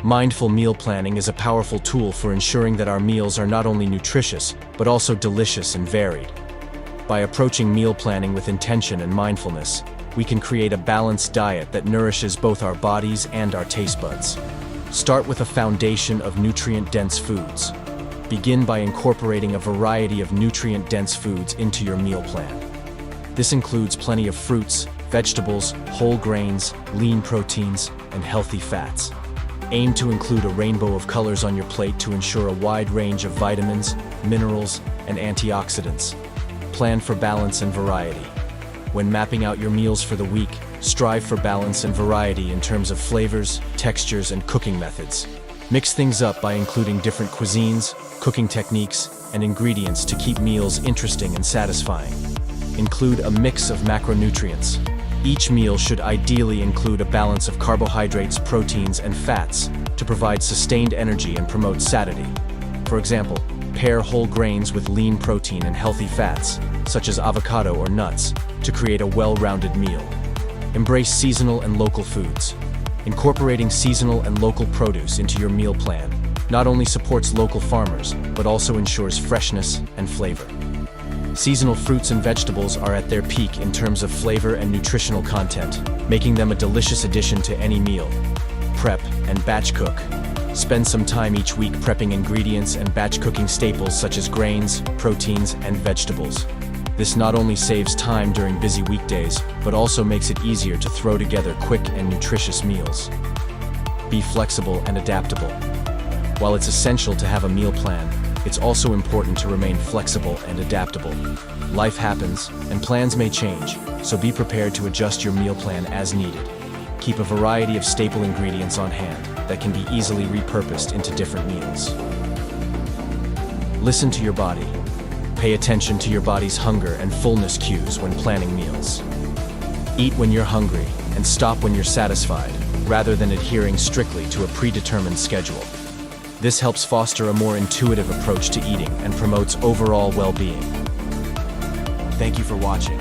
Mindful meal planning is a powerful tool for ensuring that our meals are not only nutritious, but also delicious and varied. By approaching meal planning with intention and mindfulness, we can create a balanced diet that nourishes both our bodies and our taste buds. Start with a foundation of nutrient-dense foods. Begin by incorporating a variety of nutrient-dense foods into your meal plan. This includes plenty of fruits, vegetables, whole grains, lean proteins, and healthy fats. Aim to include a rainbow of colors on your plate to ensure a wide range of vitamins, minerals, and antioxidants. Plan for balance and variety. When mapping out your meals for the week, strive for balance and variety in terms of flavors, textures, and cooking methods. Mix things up by including different cuisines, cooking techniques, and ingredients to keep meals interesting and satisfying. Include a mix of macronutrients. Each meal should ideally include a balance of carbohydrates, proteins, and fats to provide sustained energy and promote satiety. For example, pair whole grains with lean protein and healthy fats, such as avocado or nuts, to create a well-rounded meal. Embrace seasonal and local foods. Incorporating seasonal and local produce into your meal plan not only supports local farmers, but also ensures freshness and flavor. Seasonal fruits and vegetables are at their peak in terms of flavor and nutritional content, making them a delicious addition to any meal. Prep and batch cook. Spend some time each week prepping ingredients and batch cooking staples such as grains, proteins, and vegetables. This not only saves time during busy weekdays, but also makes it easier to throw together quick and nutritious meals. Be flexible and adaptable. While it's essential to have a meal plan, it's also important to remain flexible and adaptable. Life happens, and plans may change, so be prepared to adjust your meal plan as needed. Keep a variety of staple ingredients on hand that can be easily repurposed into different meals. Listen to your body. Pay attention to your body's hunger and fullness cues when planning meals. Eat when you're hungry and stop when you're satisfied, rather than adhering strictly to a predetermined schedule. This helps foster a more intuitive approach to eating and promotes overall well-being. Thank you for watching.